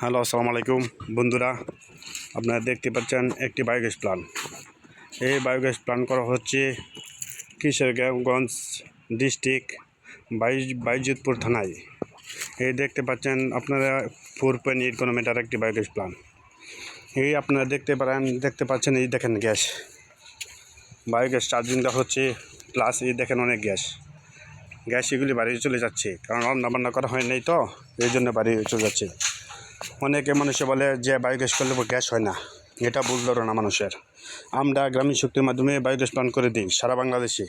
Hello, আসসালামু আলাইকুম বন্ধুরা। আপনারা দেখতে পাচ্ছেন একটি বায়োগ্যাস প্ল্যান্ট। এই বায়োগ্যাস প্ল্যান্ট করা হচ্ছে কিশোরগঞ্জ ডিস্ট্রিক্ট বাইজিতপুর থানায়। এই দেখতে পাচ্ছেন আপনারা 4.8 কিলোমিটার একটি বায়োগ্যাস প্ল্যান্ট। এই আপনারা দেখতে পাচ্ছেন, এই দেখেন গ্যাস, বায়োগ্যাস চার্জিং দেওয়া হচ্ছে, প্লাস এই দেখেন অনেক গ্যাস এগুলি বাড়ি চলে যাচ্ছে, কারণ রান্নাবান্না করা হয় নাই তো, এই জন্য বাড়ি চলে যাচ্ছে। অনেকে মানুষে বলে যে বায়োগ্যাস করলে গ্যাস হয় না, এটা ভুল ধারণা মানুষের। আমরা গ্রামীণ শক্তির মাধ্যমে বায়োগ্যাস প্ল্যান্ট করে দিই সারা বাংলাদেশে।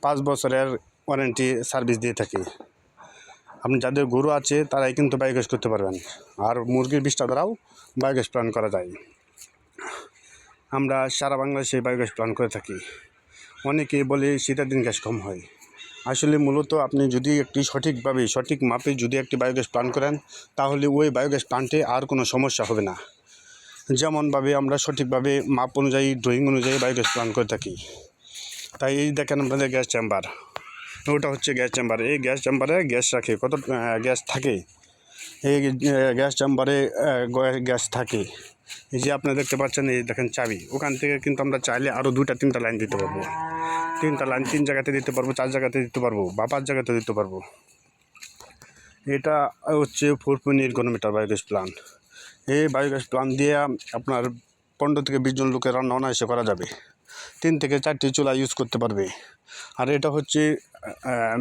5 বছরের ওয়ারেন্টি সার্ভিস দিয়ে থাকি। আপনি যাদের গরু আছে তারাই কিন্তু বায়োগ্যাস করতে পারবেন, আর মুরগির বিষ্ঠা দ্বারাও বায়োগ্যাস প্ল্যান্ট করা যায়। আমরা সারা বাংলাদেশে বায়োগ্যাস প্ল্যান্ট করে থাকি। অনেকেই বলে শীতের দিন গ্যাস কম হয়। আসলে মূলত আপনি যদি একটি সঠিক মাপে যদি একটি বায়োগ্যাস প্ল্যান্ট করেন, তাহলে ওই বায়োগ্যাস প্ল্যান্টে আর কোনো সমস্যা হবে না। যেমনভাবে আমরা সঠিকভাবে মাপ অনুযায়ী, ড্রয়িং অনুযায়ী বায়োগ্যাস প্ল্যান্ট করে থাকি। তাই এই দেখেন আপনাদের গ্যাস চেম্বার, ওটা হচ্ছে গ্যাস চেম্বার। এই গ্যাস চেম্বারে গ্যাস রাখে, কত গ্যাস থাকে এই গ্যাস চেম্বারে, গ্যাস থাকে। এই যে আপনারা দেখতে পাচ্ছেন, এই দেখেন চাবি, ওখান থেকে কিন্তু আমরা চাইলে আরও 2-3টা লাইন দিতে পারবো। 3টা লাইন 3 জায়গাতে দিতে পারবো, 4 জায়গাতে দিতে পারবো, বা 5 জায়গাতে দিতে পারবো। এটা হচ্ছে 4.8 কিলোমিটার বায়োগ্যাস প্ল্যান্ট। এই বায়োগ্যাস প্ল্যান্ট দিয়ে আপনার 15 থেকে 20 জন লোকের রান্না অনায়াসে করা যাবে। 3 থেকে 4টি চুলা ইউজ করতে পারবে। আর এটা হচ্ছে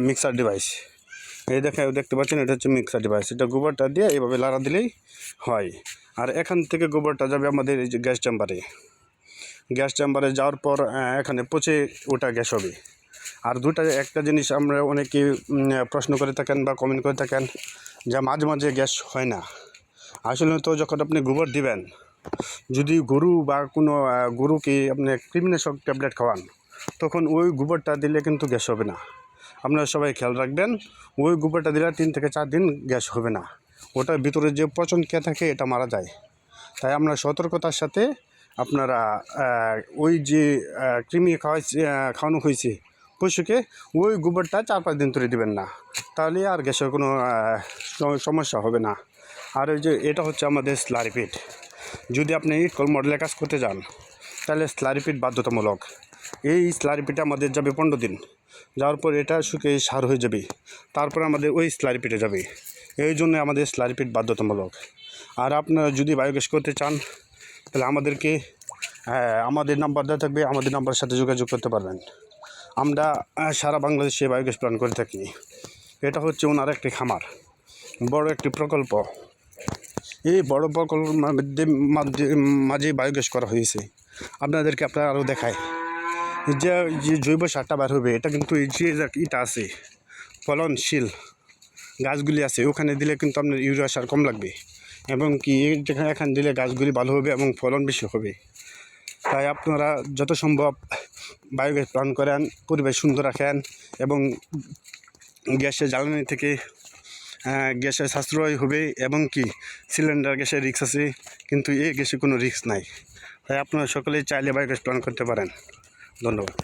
মিক্সার ডিভাইস। এই দেখতে পাচ্ছেন, এটা হচ্ছে মিক্সার ডিভাইস। এটা গোবরটা দিয়ে এইভাবে লাড়া দিলেই হয়। আর এখান থেকে গোবরটা যাবে আমাদের এই যে গ্যাস চেম্বারে যাওয়ার পর এখানে পচে ওটা গ্যাস হবে। আর একটা জিনিস আমরা অনেকে প্রশ্ন করে থাকেন বা কমেন্ট করে থাকেন, যা মাঝে মাঝে গ্যাস হয় না। আসলে তো যখন আপনি গোবর দিবেন, যদি গরু বা কোনো গরুকে আপনি কৃমিনাশক ট্যাবলেট খাওয়ান, তখন ওই গোবরটা দিলে কিন্তু গ্যাস হবে না। আপনারা সবাই খেয়াল রাখবেন, ওই গোবরটা দিলে 3 থেকে 4 দিন গ্যাস হবে না। ওটার ভিতরে যে পচন কে থাকে, এটা মারা যায়। তাই আমরা সতর্কতার সাথে আপনারা ওই যে কৃমি খাওয়ানো হয়েছে পশুকে, ওই গোবরটা 4-5 দিন ধরে দেবেন না, তাহলে আর গ্যাসের কোনো সমস্যা হবে না। আর ওই যে এটা হচ্ছে আমাদের স্লারি পিট। যদি আপনি ইটকল মডেলে কাজ করতে যান, তাহলে স্লারি পিট বাধ্যতামূলক। এই স্লারি পিটে আমাদের যাবে 15 দিন, যাওয়ার পর এটা শুকিয়ে সার হয়ে যাবে, তারপরে আমাদের ওই স্লারি পিটে যাবে। এই জন্য আমাদের স্লারি পিট বাধ্যতামূলক। আর আপনারা যদি বায়োগ্যাস করতে চান, তাহলে আমাদের নাম্বার দেওয়া থাকবে, আমাদের নাম্বারের সাথে যোগাযোগ করতে পারবেন। আমরা সারা বাংলাদেশে বায়োগ্যাস প্ল্যান্ট করে থাকি। এটা হচ্ছে ওনার একটি খামার, বড় একটি প্রকল্প। এই বড় প্রকল্পের মাঝে বায়োগ্যাস করা হয়েছে। আপনারা আরও দেখায় যে জৈব সারটা বার হবে, এটা কিন্তু এই যে ইটা আছে, ফলনশীল গাছগুলি আছে, ওখানে দিলে কিন্তু আপনার ইউরিয়া সার কম লাগবে, এবং কি এখানে দিলে গাছগুলি ভালো হবে এবং ফলন বেশি হবে। তাই আপনারা যত সম্ভব বায়োগ্যাস প্ল্যান্ট করেন, পরিবেশ সুন্দর রাখেন, এবং গ্যাসের জ্বালানি থেকে গ্যাসের সাশ্রয় হবে, এবং কি সিলিন্ডার গ্যাসের রিস্ক আছে, কিন্তু এই গ্যাসে কোনো রিস্ক নাই। তাই আপনারা সকলেই চাইলে বায়োগ্যাস প্ল্যান্ট করতে পারেন। ধন্যবাদ।